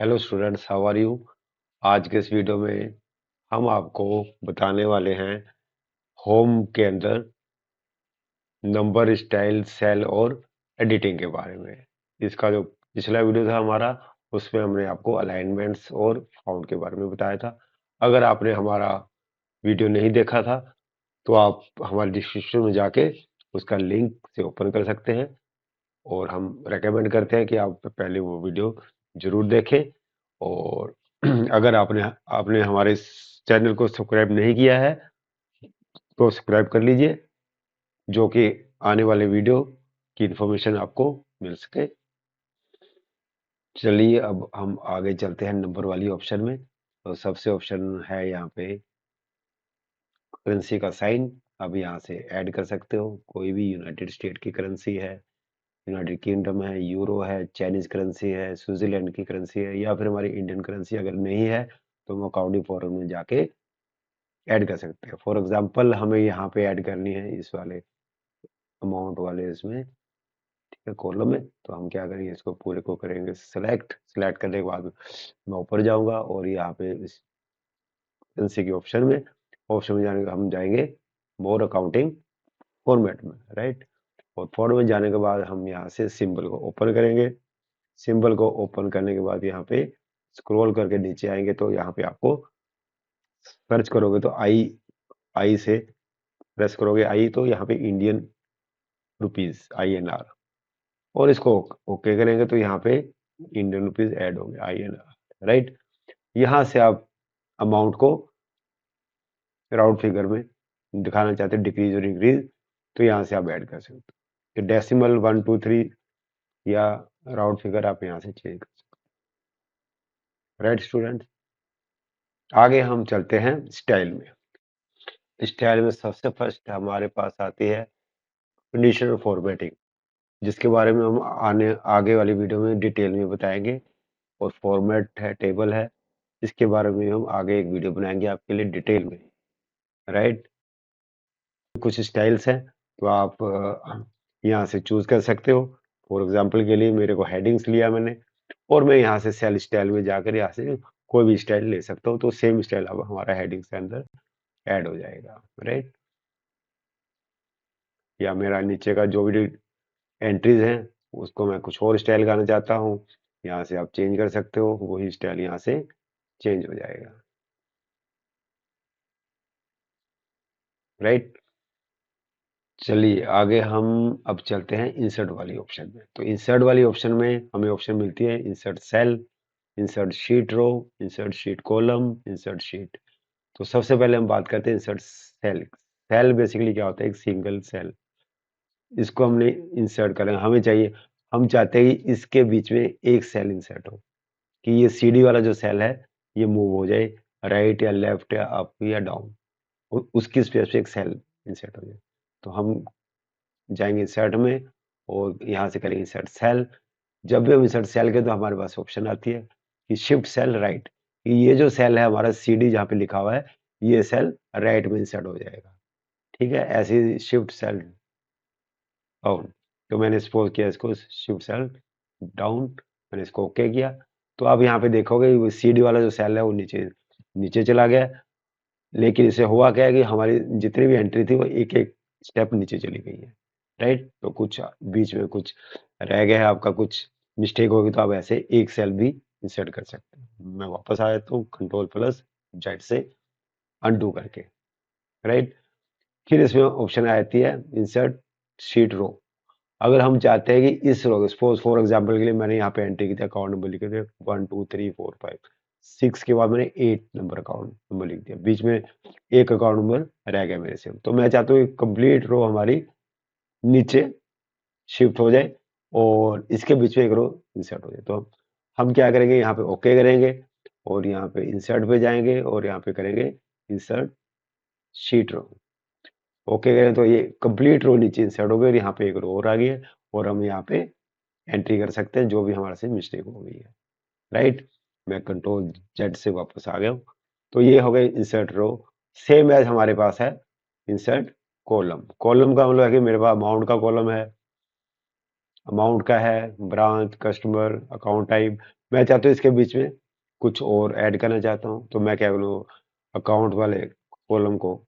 Hello students, how are you. आज के इस वीडियो में हम आपको बताने वाले हैं होम के अंदर नंबर, स्टाइल, सेल और एडिटिंग के बारे में। इसका जो पिछला वीडियो था हमारा, उसमें हमने आपको अलाइनमेंट्स और फाउंड के बारे में बताया था। अगर आपने हमारा वीडियो नहीं देखा था तो आप हमारे डिस्क्रिप्शन में जाके उसका लिंक से ओपन कर सकते हैं, और हम रेकमेंड करते हैं कि आप पहले वो वीडियो जरूर देखें। और अगर आपने आपने हमारे इस चैनल को सब्सक्राइब नहीं किया है तो सब्सक्राइब कर लीजिए, जो कि आने वाले वीडियो की इंफॉर्मेशन आपको मिल सके। चलिए अब हम आगे चलते हैं नंबर वाली ऑप्शन में। तो सबसे ऑप्शन है यहाँ पे करेंसी का साइन। अब यहाँ से ऐड कर सकते हो कोई भी यूनाइटेड स्टेट की करेंसी है, यूनाइटेड किंगडम है, यूरो है, चाइनीज करेंसी है, स्विट्जरलैंड की करेंसी है, या फिर हमारी इंडियन करेंसी अगर नहीं है तो हम अकाउंटिंग फॉर्म में जाके ऐड कर सकते हैं। फॉर एग्जांपल हमें यहाँ पे ऐड करनी है इस वाले अमाउंट वाले इसमें, ठीक है, कॉलम में। तो हम क्या करेंगे, इसको पूरे को करेंगे सिलेक्ट करने के बाद मैं ऊपर जाऊंगा और यहाँ पे इस करेंसी के ऑप्शन में जाने हम जाएंगे मोर अकाउंटिंग फॉर्मेट में, राइट। और फॉर्मेट में जाने के बाद हम यहाँ से सिंबल को ओपन करेंगे। सिंबल को ओपन करने के बाद यहाँ पे स्क्रॉल करके नीचे आएंगे तो यहाँ पे आपको सर्च करोगे तो आई आई से प्रेस करोगे आई, तो यहाँ पे इंडियन रुपीज INR, और इसको ओके करेंगे तो यहाँ पे इंडियन रुपीज ऐड होंगे INR, राइट। यहाँ से आप अमाउंट को राउंड फिगर में दिखाना चाहते हैं, डिक्रीज और इंक्रीज, तो यहाँ से आप ऐड कर सकते हो। डेसिमल 1 2 3 या राउंड फिगर आप यहाँ से चेंज कर सकते हो, राइट स्टूडेंट। आगे हम चलते हैं स्टाइल में। स्टाइल में सबसे फर्स्ट हमारे पास आती है कंडीशनल फॉर्मेटिंग, जिसके बारे में हम आने आगे वाली वीडियो में डिटेल में बताएंगे। और फॉर्मेट है, टेबल है, इसके बारे में हम आगे एक वीडियो बनाएंगे आपके लिए डिटेल में, राइट। कुछ स्टाइल्स हैं तो आप यहाँ से चूज कर सकते हो। फॉर एग्जांपल के लिए मेरे को हेडिंग्स लिया मैंने, और मैं यहाँ से सेल स्टाइल में जाकर यहाँ से कोई भी स्टाइल ले सकता हूँ, तो सेम स्टाइल अब हमारा हेडिंग्स के अंदर ऐड हो जाएगा, राइट। या मेरा नीचे का जो भी एंट्रीज हैं उसको मैं कुछ और स्टाइल करना चाहता हूँ, यहाँ से आप चेंज कर सकते हो, वही स्टाइल यहाँ से चेंज हो जाएगा, राइट। चलिए आगे हम अब चलते हैं इंसर्ट वाली ऑप्शन में। तो इंसर्ट वाली ऑप्शन में हमें ऑप्शन मिलती है insert cell, insert sheet row, insert sheet column, insert sheet. तो सबसे पहले हम बात करते हैं इंसर्ट सेल। सेल बेसिकली क्या होता है, एक सिंगल सेल। इसको हमने इंसर्ट करें, हमें चाहिए, हम चाहते हैं कि इसके बीच में एक सेल इंसर्ट हो, कि ये CD वाला जो सेल है ये मूव हो जाए राइट या लेफ्ट या अप या डाउन, उसकी स्पेस पे एक सेल इंसर्ट हो जाए। तो हम जाएंगे इंसर्ट में और यहाँ से करेंगे इंसर्ट सेल। जब भी हम इंसर्ट सेल के तो हमारे पास ऑप्शन आती है कि शिफ्ट सेल राइट, ये जो सेल है हमारा CD जहाँ पे लिखा हुआ है ये सेल राइट में इंसर्ट हो जाएगा, ठीक है। ऐसे ही शिफ्ट सेल डाउन, तो मैंने सपोज किया इसको शिफ्ट सेल डाउन, मैंने इसको ओके किया। तो अब यहाँ पे देखोगे वो CD वाला जो सेल है वो नीचे नीचे चला गया, लेकिन इसे हुआ क्या है कि हमारी जितनी भी एंट्री थी वो एक एक स्टेप नीचे चली गई है, राइट। तो कुछ बीच में कुछ रह गया है आपका, कुछ मिस्टेक होगी तो आप ऐसे एक सेल भी इंसर्ट कर सकते हैं। मैं वापस आया तो Ctrl+Z से अनडू करके, राइट। फिर इसमें ऑप्शन आती है इंसर्ट शीट रो। अगर हम चाहते हैं कि इस रो, सपोज फॉर एग्जांपल के लिए मैंने यहाँ पे एंट्री की थी, अकाउंट नंबर लिखे थे 1 2 3 4 5 6 के बाद मैंने 8 नंबर अकाउंट नंबर लिख दिया, बीच में एक अकाउंट नंबर रह गया मेरे से। तो मैं चाहता हूँ कंप्लीट रो हमारी नीचे शिफ्ट हो जाए और इसके बीच में एक रो इंसर्ट हो जाए। तो हम क्या करेंगे, यहाँ पे ओके करेंगे और यहाँ पे इंसर्ट पे जाएंगे और यहाँ पे करेंगे इंसर्ट शीट रो। ओके करें तो ये कंप्लीट रो नीचे इंसर्ट हो गई और यहाँ पे एक रो और आ गई है, और हम यहाँ पे एंट्री कर सकते हैं जो भी हमारे से मिस्टेक हो गई है, राइट। मैं Ctrl+Z से वापस आ गया हूँ। तो ये हो गए इंसर्ट रो। सेम एज हमारे पास है इंसर्ट कॉलम। कॉलम का मतलब है कि मेरे पास अमाउंट का कॉलम है, अमाउंट का है, ब्रांच, कस्टमर, अकाउंट टाइप, मैं चाहता हूँ इसके बीच में कुछ और ऐड करना चाहता हूँ, तो मैं क्या करूँ, अकाउंट वाले कॉलम को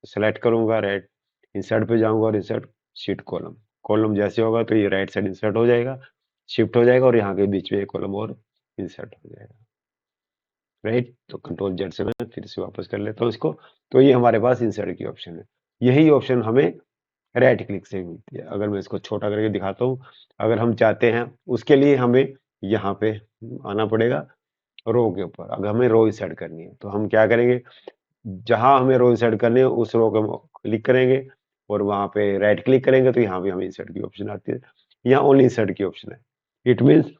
सेलेक्ट करूंगा, राइट इंसर्ट पे जाऊंगा और इंसर्ट शीट कॉलम। कॉलम जैसे होगा तो ये राइट साइड इंसर्ट हो जाएगा, शिफ्ट हो जाएगा और यहाँ के बीच में एक कॉलम और इंसर्ट हो जाएगा, राइट। तो कंट्रोल जेड से मैं फिर से वापस कर लेता हूँ इसको। तो ये हमारे पास इंसर्ट की ऑप्शन है। यही ऑप्शन हमें राइट क्लिक से मिलती है। अगर मैं इसको छोटा करके दिखाता हूँ, अगर हम चाहते हैं उसके लिए हमें यहाँ पे आना पड़ेगा रो के ऊपर। अगर हमें रो इंसर्ट करनी है तो हम क्या करेंगे, जहां हमें रो इंसर्ट करनी है उस रो को हम क्लिक करेंगे और वहां पे राइट क्लिक करेंगे तो यहाँ भी हमें इंसर्ट की ऑप्शन आती है। यहाँ ओनली इंसर्ट की ऑप्शन है। इट मीन्स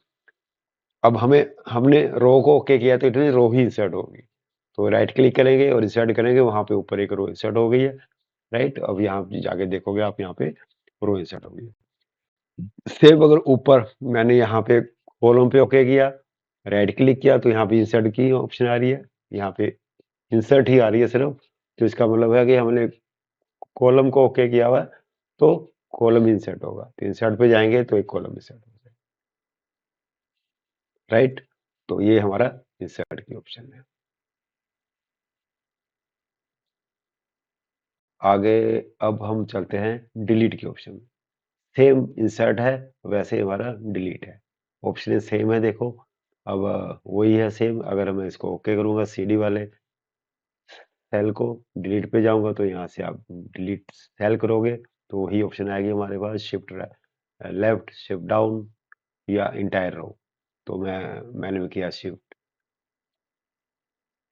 अब हमें हमने रो को ओके किया तो इट मीन रो ही इंसर्ट होगी। तो राइट क्लिक करेंगे और इंसर्ट करेंगे, वहां पे ऊपर एक रो इंसर्ट हो गई है, राइट। अब यहाँ जाके देखोगे आप, यहाँ पे रो इंसर्ट हो गई है। सेम अगर ऊपर मैंने यहाँ पे कॉलम पे ओके किया, राइट क्लिक किया तो यहाँ पे इंसर्ट की ऑप्शन आ रही है, यहाँ पे इंसर्ट ही आ रही है सिर्फ। तो इसका मतलब है कि हमने कॉलम को ओके किया हुआ है तो कॉलम इंसर्ट होगा। तो इंसर्ट पे जाएंगे तो एक कॉलम इंसर्ट हो जाएगा, राइट। तो ये हमारा इंसर्ट की ऑप्शन है। आगे अब हम चलते हैं डिलीट की ऑप्शन। सेम इंसर्ट है वैसे ही हमारा डिलीट है, ऑप्शन सेम है देखो। अब वही है सेम। अगर मैं इसको ओके करूंगा सीडी वाले सेल को, डिलीट पे जाऊंगा तो यहाँ से आप डिलीट सेल करोगे तो वही ऑप्शन आएगी हमारे पास, शिफ्ट लेफ्ट, शिफ्ट डाउन या इंटायर रो। तो मैंने किया शिफ्ट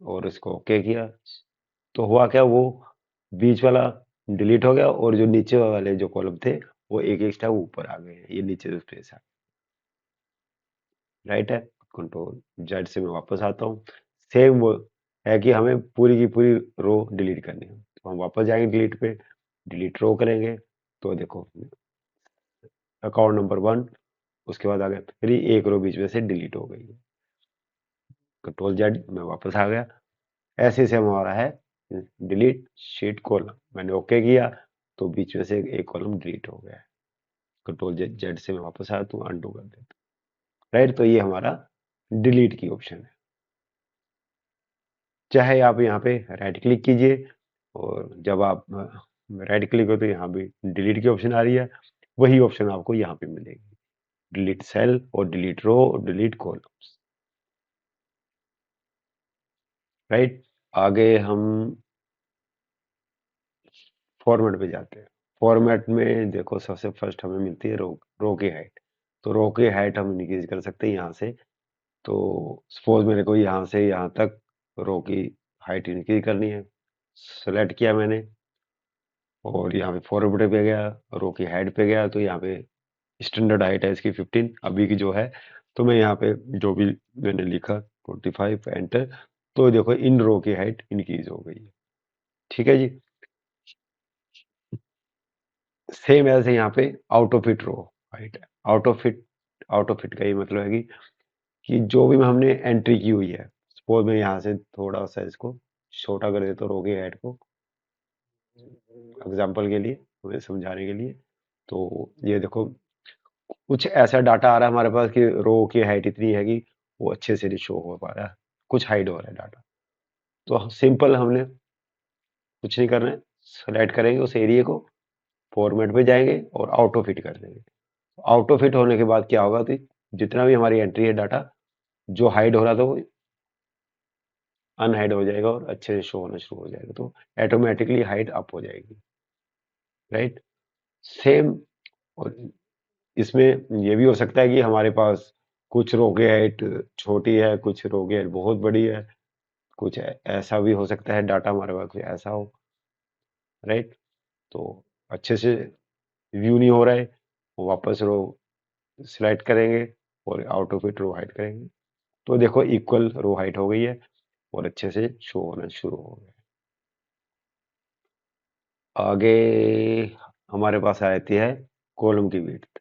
और इसको ओके किया। तो हुआ क्या, वो बीच वाला डिलीट हो गया और जो नीचे वाले जो कॉलम थे वो एक एक स्टेप ऊपर आ गए, ये नीचे से स्पेस आ, राइट है। कंट्रोल जेड से मैं वापस आता हूँ। सेम वो है कि हमें पूरी की पूरी रो डिलीट करनी है, तो हम वापस जाएंगे डिलीट पे, डिलीट रो करेंगे। तो देखो अकाउंट नंबर 1, उसके बाद आ गया फिर एक रो बीच में से डिलीट हो गई है। कंट्रोल जेड मैं वापस आ गया। ऐसे से हमारा है डिलीट शीट कॉलम। मैंने ओके किया तो बीच में से एक कॉलम डिलीट हो गया है। कंट्रोल जेड जेड से मैं वापस आया तो अनडू कर देता हूँ, राइट। तो ये हमारा डिलीट की ऑप्शन है। चाहे आप यहाँ पे राइट क्लिक कीजिए और जब आप राइट क्लिक हो तो यहाँ भी डिलीट की ऑप्शन आ रही है, वही ऑप्शन आपको यहाँ पे मिलेगी, डिलीट सेल और डिलीट रो और डिलीट कॉलम्स, राइट। आगे हम फॉर्मेट पे जाते हैं। फॉर्मेट में देखो सबसे फर्स्ट हमें मिलती है रो, रो की हाइट। तो रो की हाइट हम इंक्रीज कर सकते हैं यहाँ से। तो सपोज मेरे को यहाँ से यहाँ तक रो की हाइट इंक्रीज करनी है, सेलेक्ट किया मैंने और यहाँ पे फॉरवर्ड पे गया, रो की हाइट पे गया तो यहाँ पे स्टैंडर्ड हाइट है इसकी 15 अभी की जो है। तो मैं यहाँ पे जो भी मैंने लिखा 25 एंटर, तो देखो इन रो की हाइट इंक्रीज हो गई है, ठीक है जी। सेम ऐसे यहाँ पे out of it row height है। आउट ऑफ इट का ये मतलब है कि जो भी हमने एंट्री की हुई है, सपोज मैं यहाँ से थोड़ा सा इसको छोटा कर देता हूँ रो की हाइट को एग्जांपल के लिए, हमें समझाने के लिए। तो ये देखो कुछ ऐसा डाटा आ रहा है हमारे पास कि रो की हाइट इतनी है कि वो अच्छे से नहीं शो हो पा रहा है, कुछ हाइड हो रहा है डाटा। तो सिंपल हमने कुछ नहीं करना है, सेलेक्ट करेंगे उस एरिया को, फॉर्मेट पे जाएंगे और आउट ऑफ इट कर देंगे। आउट ऑफ इट होने के बाद क्या होगा, तो जितना भी हमारी एंट्री है डाटा जो हाइड हो रहा था वो अनहाइड हो जाएगा और अच्छे से शो होना शुरू हो जाएगा, तो ऑटोमेटिकली हाइट अप हो जाएगी, राइट। सेम और इसमें ये भी हो सकता है कि हमारे पास कुछ रो की हाइट छोटी है, कुछ रो की हाइट बहुत बड़ी है, कुछ ऐसा भी हो सकता है डाटा हमारे पास कुछ ऐसा हो, राइट। तो अच्छे से व्यू नहीं हो रहा है, वापस रो सिलेक्ट करेंगे और out of it row hide करेंगे, तो देखो इक्वल रो हाइट हो गई है और अच्छे से शो होना शुरू हो गया। आगे हमारे पास आती है कॉलम की विड्थ।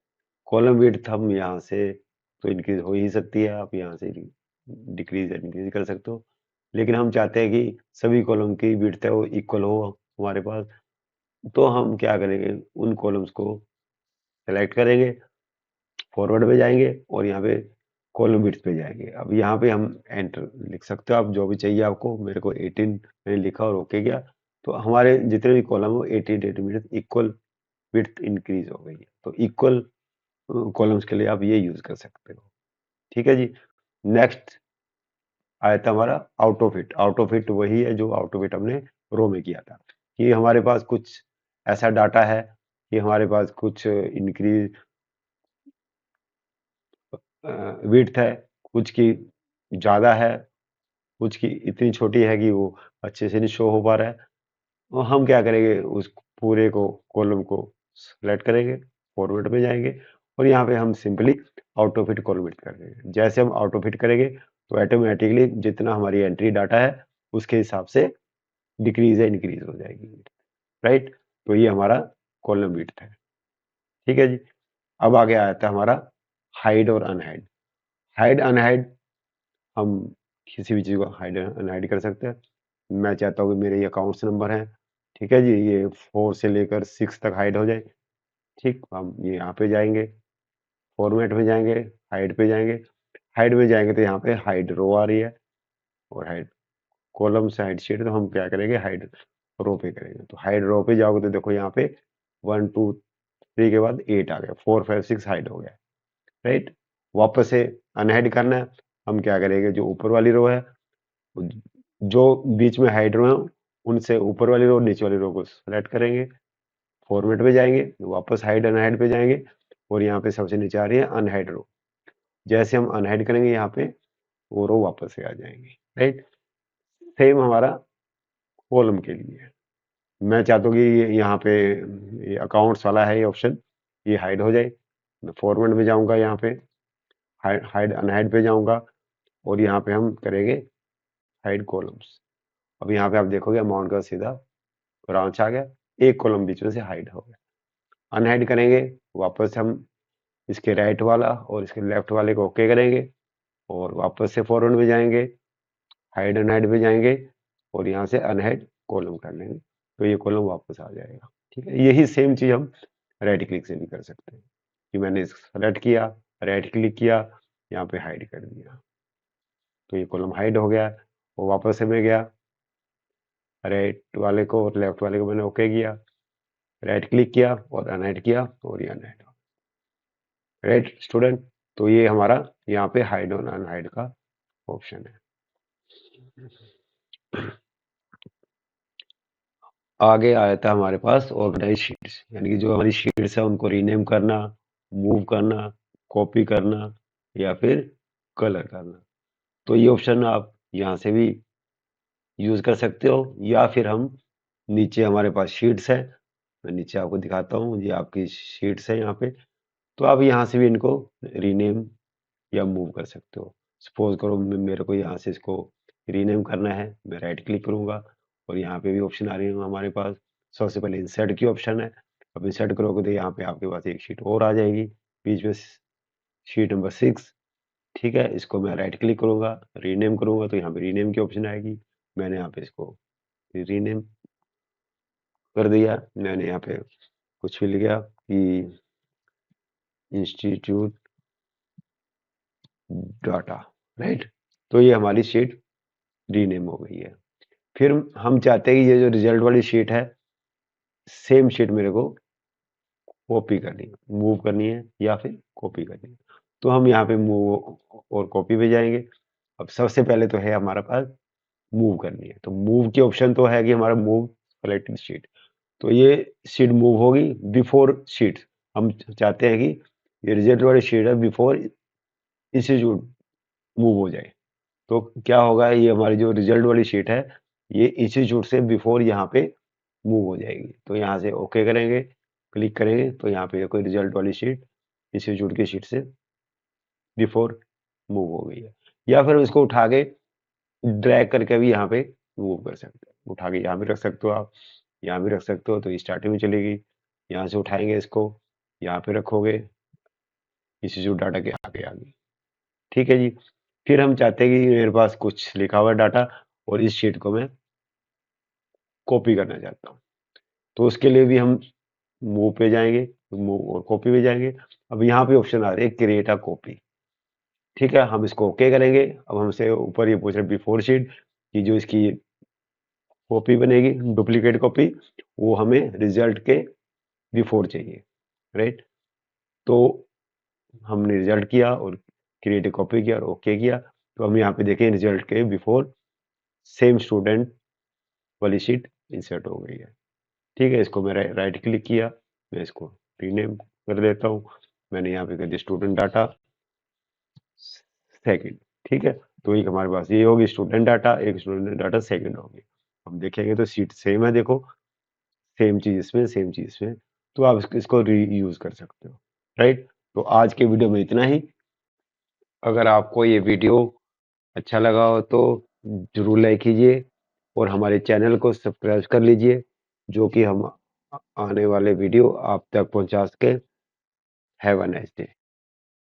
कॉलम विड्थ हम यहाँ से तो इंक्रीज हो ही सकती है, आप यहाँ से डिक्रीज इंक्रीज कर सकते हो, लेकिन हम चाहते हैं कि सभी कॉलम की विड्थ है वो इक्वल हो हमारे पास। तो हम क्या करेंगे, उन कॉलम्स को सेलेक्ट करेंगे, फॉरवर्ड पे जाएंगे और यहाँ पे कॉलम विड्थ पे जाएंगे। अब यहाँ पे हम एंटर लिख सकते हो आप जो भी चाहिए आपको। मेरे को 18 मैंने लिखा और ओके गया, तो हमारे जितने भी कॉलम हो 18 सेंटीमीटर इक्वल विड्थ इंक्रीज हो गई है। तो इक्वल कॉलम्स के लिए आप ये यूज कर सकते हो। ठीक है जी। नेक्स्ट आया था हमारा out of it. Out of it वही है जो आउट ऑफ इट हमने रो में किया था, कि हमारे पास कुछ ऐसा डाटा है कि हमारे पास कुछ इंक्रीज विड्थ है, कुछ की ज़्यादा है, कुछ की इतनी छोटी है कि वो अच्छे से नहीं शो हो पा रहा है। और हम क्या करेंगे, उस पूरे को कॉलम को सेलेक्ट करेंगे, फॉर्मेट में जाएंगे और यहाँ पे हम simply out of it column it कर देंगे। जैसे हम आउट ऑफ इट करेंगे तो ऑटोमेटिकली जितना हमारी एंट्री डाटा है उसके हिसाब से डिक्रीज या इंक्रीज हो जाएगी, राइट। तो ये हमारा कॉलम विड्थ है। ठीक है जी। अब आगे आता है हमारा हाइड और अनहाइड। हाइड अनहाइड हम किसी भी चीज़ को हाइड अनहाइड कर सकते हैं। मैं चाहता हूँ कि मेरे ये अकाउंट्स नंबर हैं, ठीक है जी, ये 4 से लेकर 6 तक हाइड हो जाए। ठीक, हम ये यहाँ पे जाएंगे, फॉर्मेट में जाएंगे, हाइड पे जाएंगे। हाइड में जाएंगे तो यहाँ पे हाइड रो आ रही है और हाइड कॉलम से हाइड शीट, तो हम क्या करेंगे, हाइड रो पे करेंगे। तो हाइड रो पे जाओगे तो देखो यहाँ पे 1 2 3 के बाद 8 आ गया, 4 5 6 हाइड हो गया, राइट। वापस से अनहाइड करना है, हम क्या करेंगे, जो ऊपर वाली रो है, जो बीच में हाइड रो है, उनसे ऊपर वाली रो नीचे वाली रो को सेलेक्ट करेंगे, फॉर्मेट पे जाएंगे, वापस हाइड अनहाइड पे जाएंगे और यहाँ पे सबसे नीचे आ रही है अनहाइड रो। जैसे हम अनहाइड करेंगे यहाँ पे वो रो वापस से आ जाएंगी, राइट। सेम हमारा कॉलम के लिए है। मैं चाहता हूँ कि यहाँ पे ये अकाउंट्स वाला है ये ऑप्शन, ये हाइड हो जाए। मैं फॉर्मेट में जाऊँगा, यहाँ पे हाइड हाइड अनहाइड पे जाऊँगा और यहाँ पे हम करेंगे हाइड कॉलम्स। अब यहाँ पे आप देखोगे अमाउंट का सीधा ब्रांच आ गया, एक कॉलम बीच में से हाइड हो गया। अनहाइड करेंगे, वापस हम इसके राइट वाला और इसके लेफ्ट वाले को ओके करेंगे और वापस से फॉरवर्ड में जाएंगे, हाइड अनहाइड में जाएंगे और यहाँ से अनहाइड कॉलम कर लेंगे, तो ये कॉलम वापस आ जाएगा। ठीक है, यही सेम चीज़ हम राइट क्लिक से भी कर सकते हैं, कि मैंने इसको सेलेक्ट किया, राइट क्लिक किया, यहाँ पे हाइड कर दिया, तो ये कॉलम हाइड हो गया। और वापस से मैं गया, राइट वाले को और लेफ्ट वाले को मैंने ओके किया, राइट क्लिक किया और अनहाइड किया और ये अनहाइड हो, राइट स्टूडेंट। तो ये हमारा यहाँ पे हाइड और अनहाइड का ऑप्शन है। आगे आया था हमारे पास ऑर्गेनाइज शीट्स, यानी कि जो हमारी शीट्स है उनको रीनेम करना, मूव करना, कॉपी करना या फिर कलर करना। तो ये ऑप्शन आप यहाँ से भी यूज कर सकते हो, या फिर हम नीचे हमारे पास शीट्स है, मैं नीचे आपको दिखाता हूँ, ये आपकी शीट्स है यहाँ पे, तो आप यहाँ से भी इनको रीनेम या मूव कर सकते हो। सपोज करो मेरे को यहाँ से इसको रीनेम करना है, मैं राइट क्लिक करूंगा और यहाँ पे भी ऑप्शन आ रही है हमारे पास। सबसे पहले इंसर्ट की ऑप्शन है, अब इंसर्ट करोगे तो यहाँ पे आपके पास एक शीट और आ जाएगी बीच में, शीट नंबर 6। ठीक है, इसको मैं राइट क्लिक करूंगा, रीनेम करूंगा तो यहाँ पे रीनेम की ऑप्शन आएगी। मैंने यहाँ पे इसको रीनेम कर दिया, मैंने यहाँ पे कुछ भी लिखा कि इंस्टीट्यूट डाटा, राइट। तो ये हमारी शीट रीनेम हो गई है। फिर हम चाहते हैं कि ये जो रिजल्ट वाली शीट है, सेम शीट मेरे को कॉपी करनी है, मूव करनी है या फिर कॉपी करनी है। तो हम यहाँ पे मूव और कॉपी पे जाएंगे। अब सबसे पहले तो है हमारे पास मूव करनी है, तो मूव की ऑप्शन तो है कि हमारा मूव सेलेक्टेड शीट, तो ये शीट मूव होगी बिफोर शीट। हम चाहते हैं कि ये रिजल्ट वाली शीट है बिफोर इंस्टीट्यूट मूव हो जाए। तो क्या होगा, ये हमारी जो रिजल्ट वाली शीट है ये इंस्टीट्यूट से बिफोर यहाँ पे मूव हो जाएगी। तो यहाँ से ओके करेंगे, क्लिक करेंगे तो यहाँ पे कोई रिजल्ट वाली शीट इंस्टीट्यूट की शीट से बिफोर मूव हो गई है। या फिर इसको उठा के ड्रैग करके भी यहाँ पे मूव कर सकते हो, उठा के यहाँ भी रख सकते हो आप, यहाँ भी रख सकते हो, तो ये स्टार्टिंग में चलेगी। यहाँ से उठाएंगे इसको, यहाँ पे रखोगे इंस्टीट्यूट डाटा के आगे आगे। ठीक है जी। फिर हम चाहते हैं कि मेरे पास कुछ लिखा हुआ डाटा और इस शीट को मैं कॉपी करना चाहता हूँ, तो उसके लिए भी हम मूव पे जाएंगे, मूव और कॉपी पे जाएंगे। अब यहाँ पे ऑप्शन आ रहे हैं क्रिएट अ कॉपी। ठीक है, हम इसको ओके करेंगे। अब हमसे ऊपर ये पूछ रहे बिफोर शीट कि जो इसकी कॉपी बनेगी, डुप्लीकेट कॉपी, वो हमें रिजल्ट के बिफोर चाहिए, राइट? तो हमने रिजल्ट किया और क्रिएट ए कॉपी किया और ओके किया। तो हम यहाँ पे देखें रिजल्ट के बिफोर सेम स्टूडेंट वाली शीट इंसर्ट हो गई है। ठीक है, इसको मैं राइट क्लिक किया, मैं इसको रीनेम कर देता हूँ। मैंने यहाँ पे कर दिया स्टूडेंट डाटा सेकंड। ठीक है, तो एक हमारे पास ये होगी स्टूडेंट डाटा, एक स्टूडेंट डाटा सेकंड होगी। हम देखेंगे तो शीट सेम है, देखो सेम चीज इसमें, सेम चीज इसमें। तो आप इसको रीयूज कर सकते हो, राइट? तो आज के वीडियो में इतना ही। अगर आपको ये वीडियो अच्छा लगा हो तो जरूर लाइक कीजिए और हमारे चैनल को सब्सक्राइब कर लीजिए, जो कि हम आने वाले वीडियो आप तक पहुंचा सके। Have a nice day.